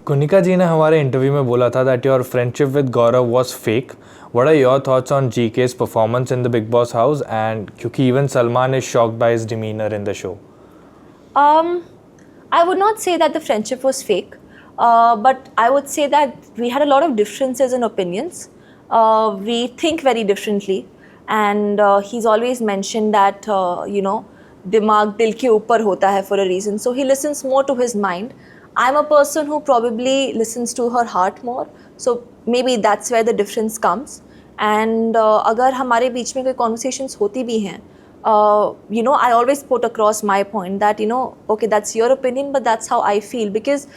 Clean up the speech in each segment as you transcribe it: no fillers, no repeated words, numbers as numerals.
कुनिका जी ने हमारे इंटरव्यू में बोला था that your friendship with Gaurav was fake. What are your thoughts on GK's performance in the Bigg Boss house and क्योंकि even Salman is shocked by his demeanour in the show. I would not say that the friendship was fake, but I would say that we had a lot of differences in opinions. We think very differently, and he's always mentioned that दिमाग दिल के ऊपर होता है for a reason. So he listens more to his mind. I'm a person who probably listens to her heart more. So maybe that's where the difference comes. And अगर हमारे बीच में कोई conversations होती भी हैं, I always put across my point that, okay, that's your opinion, but that's how I feel. Because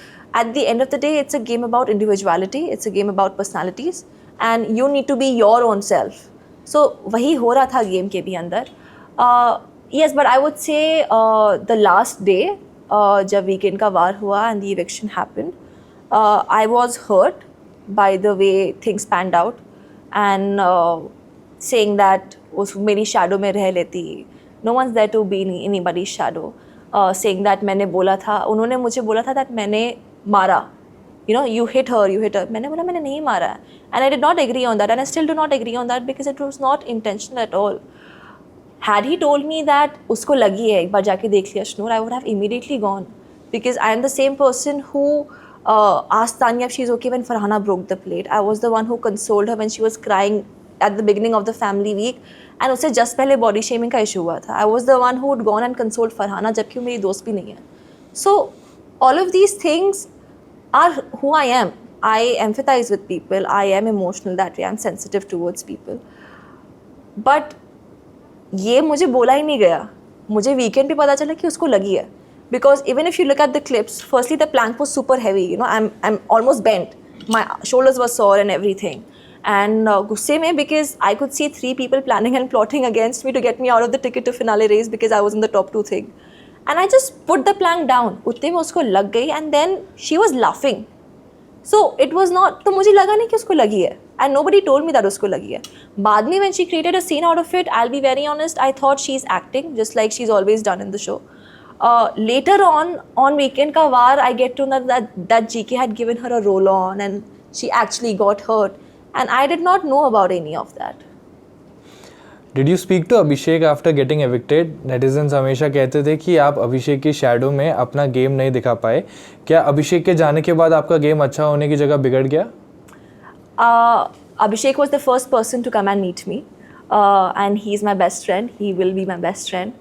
at the end of the day, it's a game about individuality. It's a game about personalities. And you need to be your own self. So वही हो रहा था game के भी अंदर. Yes, but I would say the last day, जब weekend का वार हुआ and the eviction happened, I was hurt by the way things panned out, and saying that उस मेरी shadow में रह लेती. No one's there to be anybody's shadow. Saying that मैंने बोला था, उन्होंने मुझे बोला था that मैंने मारा. You hit her. मैंने बोला मैंने नहीं मारा. And I did not agree on that, and I still do not agree on that because it was not intentional at all. Had he told me that उसको लगी है एक बार जाके देख लिया शनूर, I would have immediately gone, because I am the same person who asked Tanya if she's okay when Farhana broke the plate. I was the one who consoled her when she was crying at the beginning of the family week, and उससे just पहले body shaming का issue हुआ था. I was the one who would gone and consoled Farhana, जबकि वो मेरी दोस्त भी नहीं है. So all of these things are who I am. I empathize with people. I am emotional that way. I am sensitive towards people. But ये मुझे बोला ही नहीं गया. मुझे वीकेंड पे पता चला कि उसको लगी है. Because even if you look at the clips, firstly the plank was super heavy. I'm almost bent. My shoulders were sore and everything. And गुस्से में, because I could see 3 people planning and plotting against me to get me out of the ticket to finale race because I was in the top 2 thing. And I just put the plank down. उतने में उसको लग गई, and then she was laughing. So it was not, तो मुझे लगा नहीं कि उसको लगी है, and nobody told me that उसको लगी है. बाद में when she created a scene out of it, I'll be very honest, I thought she's acting just like she's always done in the show. Later on weekend का वार, I get to know that GK had given her a roll on and she actually got hurt, and I did not know about any of that. Did you speak to Abhishek after getting evicted? Netizens हमेशा कहते थे कि आप अभिषेक की shadow में अपना game नहीं दिखा पाए. क्या अभिषेक के जाने के बाद आपका गेम अच्छा होने की जगह बिगड़ गया? Abhishek was the first person to come and meet me, and he's my best friend. He will be my best friend,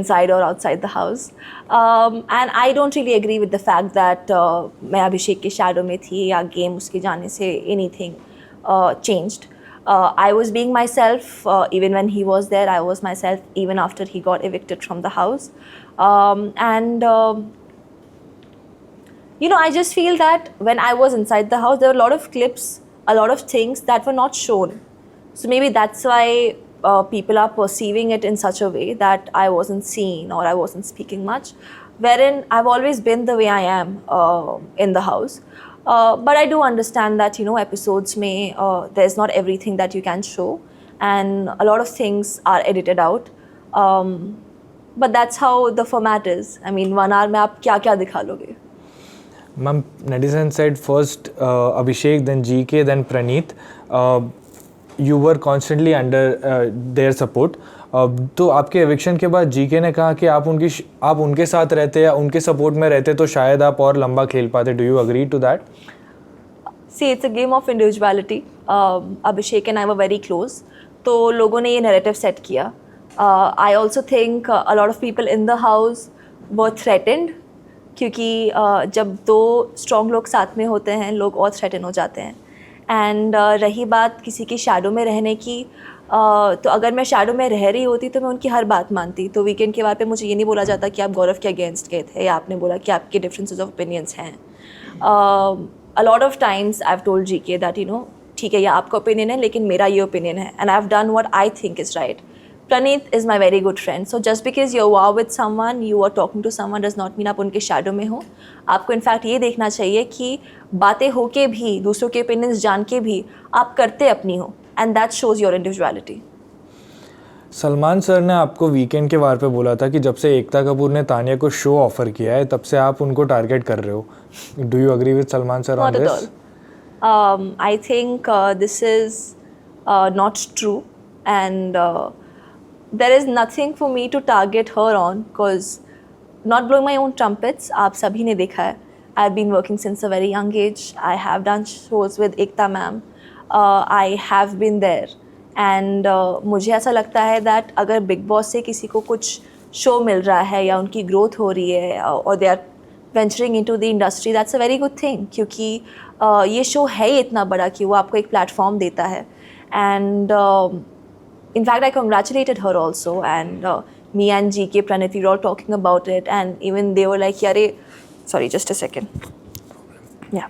inside or outside the house. And I don't really agree with the fact that मैं अभिषेक के shadow में थी या game उसके जाने से anything changed. I was being myself even when he was there. I was myself even after he got evicted from the house. And I just feel that when I was inside the house, there were a lot of clips, a lot of things that were not shown. So maybe that's why people are perceiving it in such a way that I wasn't seen or I wasn't speaking much, wherein I've always been the way I am in the house. But I do understand that, episodes में there's not everything that you can show, and a lot of things are edited out. But that's how the format is. I mean, 1 hour में आप क्या दिखा लोगे? Ma'am, netizen said first Abhishek, then GK, then Praneeth. You were constantly under their support. तो आपके eviction के बाद GK ने कहा कि आप उनके साथ रहते या उनके सपोर्ट में रहते तो शायद आप और लंबा खेल पाते. Do you agree to that? See, it's a game of individuality. Abhishek and I were very close. तो लोगों ने ये narrative set किया. I also think a lot of people in the house were threatened, क्योंकि जब 2 strong लोग साथ में होते हैं, लोग और threaten हो जाते हैं. एंड रही बात किसी की शैडो में रहने की, तो अगर मैं शैडो में रह रही होती तो मैं उनकी हर बात मानती. तो वीकेंड के बाद पे मुझे ये नहीं बोला जाता कि आप गौरव के अगेंस्ट गए थे, या आपने बोला कि आपके डिफरेंसेस ऑफ ओपिनियंस हैं. A lot of times I have told GK that ठीक है, ये आपका ओपिनियन है लेकिन मेरा ये ओपिनियन है, and I have done what I think is right. Praneeth is my very good friend. So just because you're wow with someone, you are talking to someone, does not mean आप उनके shadow में हो. आपको in fact ये देखना चाहिए कि बातें हो के भी, दूसरों के opinions जान के भी आप करते अपनी हो, and that shows your individuality. Salman sir ने आपको वीकेंड के वार पे बोला था कि जब से एकता कपूर ने तानिया को शो ऑफर किया है तब से आप उनको टारगेट कर रहे हो. Do you agree with Salman sir on Not at this? all. I think this is not true, and there is nothing for me to target her on because not blowing my own trumpets. आप सभी ने देखा है. I've been working since a very young age. I have done shows with Ekta ma'am. I have been there, and मुझे ऐसा लगता है that अगर बिग बॉस से किसी को कुछ शो मिल रहा है या उनकी ग्रोथ हो रही है और they are venturing into the industry, that's a very good thing, क्योंकि ये शो है ही इतना बड़ा कि वो आपको एक प्लेटफॉर्म देता है. And in fact, I congratulated her also, and me and GK Pranit, we were all talking about it, and even they were like, "Yare, sorry, just a second, yeah."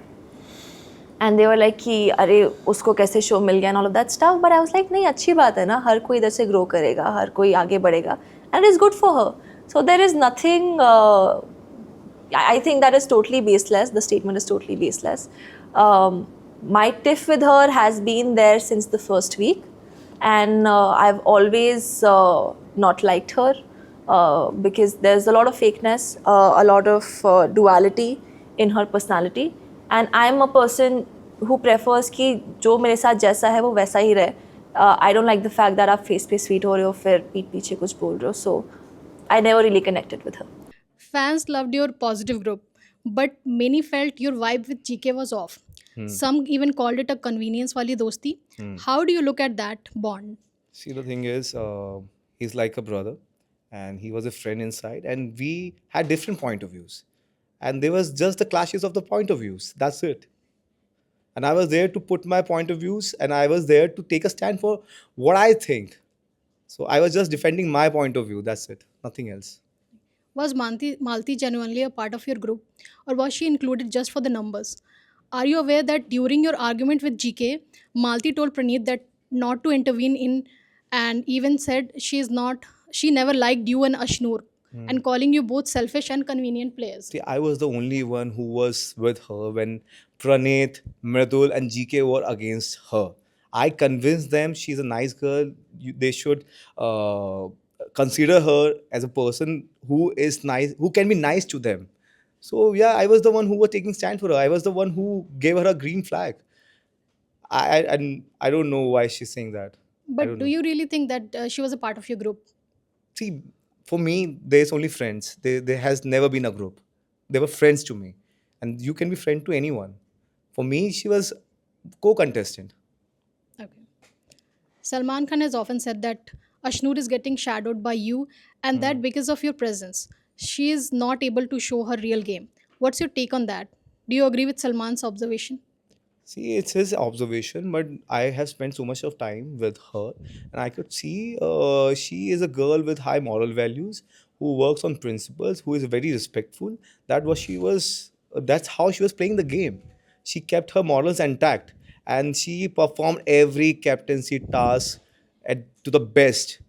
And they were like कि अरे उसको कैसे show मिल गया and all of that stuff, but I was like नहीं, अच्छी बात है ना, हर कोई इधर से ग्रो करेगा, हर कोई आगे बढ़ेगा, and it is good for her. So there is nothing. I think that is totally baseless. The statement is totally baseless. My tiff with her has been there since the first week, and I've always not liked her because there's a lot of fakeness, a lot of duality in her personality, and I'm a person who prefers कि जो मेरे साथ जैसा है वो वैसा ही रहे. I don't like the fact that आप face पे sweet हो रहे हो फिर पीठ पीछे कुछ बोल रहे हो. So I never really connected with her. Fans loved your positive group, but many felt your vibe with GK was off. Some even called it a convenience wali dosti. How do you look at that bond? See, the thing is, he's like a brother, and he was a friend inside, and we had different point of views, and there was just the clashes of the point of views. That's it. And I was there to put my point of views, and I was there to take a stand for what I think. So I was just defending my point of view. That's it. Nothing else. Was Malti genuinely a part of your group, or was she included just for the numbers? Are you aware that during your argument with GK, Malti told Praneeth that not to intervene in, and even said she never liked you and Ashnur, and calling you both selfish and convenient players? See, I was the only one who was with her when Praneeth, Mridul, and GK were against her. I convinced them she's a nice girl. They should consider her as a person who is nice, who can be nice to them. So yeah, I was the one who was taking stand for her. I was the one who gave her a green flag. I don't know why she's saying that. I But don't do know. you really think that she was a part of your group? See, for me, there's only friends. There has never been a group. They were friends to me, and you can be friend to anyone. For me, she was co-contestant. Okay. Salman Khan has often said that Ashnur is getting shadowed by you, and that because of your presence, she is not able to show her real game. What's your take on that? Do you agree with Salman's observation? See, it's his observation, but I have spent so much of time with her, and I could see she is a girl with high moral values who works on principles, who is very respectful. That was she was. That's how she was playing the game. She kept her morals intact, and she performed every captaincy task to the best.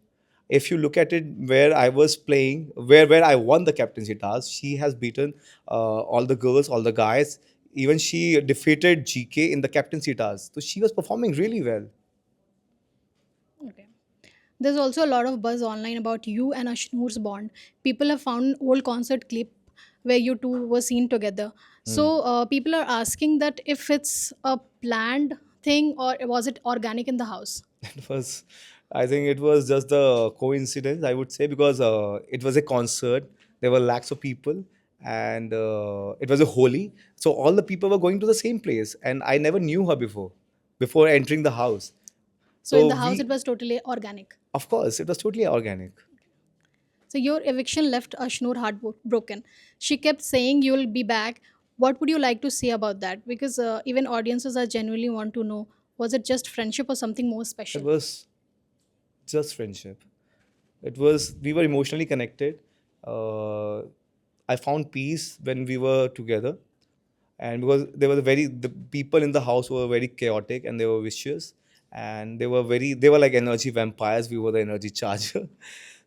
If you look at it, where I was playing, where I won the captaincy task, she has beaten all the girls, all the guys. Even she defeated GK in the captaincy task. So she was performing really well. Okay. There's also a lot of buzz online about you and Ashnur's bond. People have found an old concert clip where you two were seen together. So people are asking that if it's a planned thing or was it organic in the house? It was, I think it was just a coincidence, I would say, because it was a concert. There were lakhs of people, and it was a Holi. So all the people were going to the same place, and I never knew her before entering the house. So in So the house, we, it was totally organic. of course, it was totally organic. So your eviction left Ashnur heartbroken. She kept saying you'll be back. What would you like to say about that? Because even audiences are genuinely want to know, was it just friendship or something more It special? was just friendship. It was, we were emotionally connected. Uh, I found peace when we were together, and because there was the people in the house were very chaotic and they were vicious, and they were like energy vampires. We were the energy charger.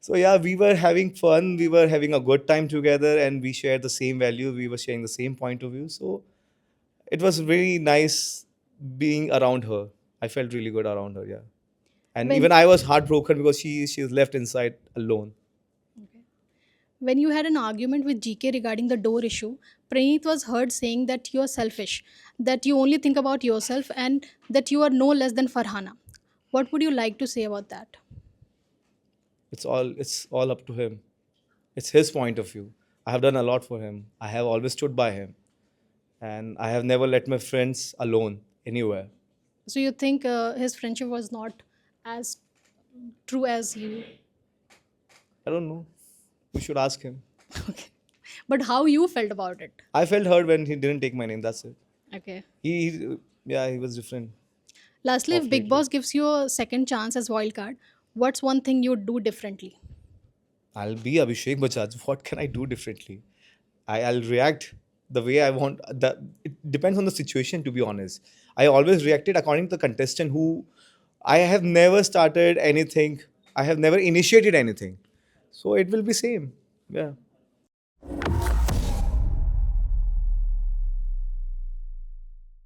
So yeah, we were having fun. We were having a good time together, and we shared the same value. We were sharing the same point of view. So it was really nice being around her. I felt really good around her. Yeah. And When- even I was heartbroken because she is left inside alone. When you had an argument with GK regarding the door issue, Praneeth was heard saying that you are selfish, that you only think about yourself, and that you are no less than Farhana. What would you like to say about that? It's all up to him. It's his point of view. I have done a lot for him. I have always stood by him, and I have never let my friends alone anywhere. So you think his friendship was not as true as you? I don't know. We should ask him. Okay. But how you felt about it? I felt hurt when he didn't take my name. That's it. Okay. He was different. Lastly, if Big Definitely. Boss gives you a second chance as wild card, what's one thing you'd do differently? I'll be Abhishek Bajaj. What can I do differently? I'll react the way I want. It depends on the situation, to be honest. I always reacted according to the contestant who I have never started anything. I have never initiated anything. So it will be same. Yeah.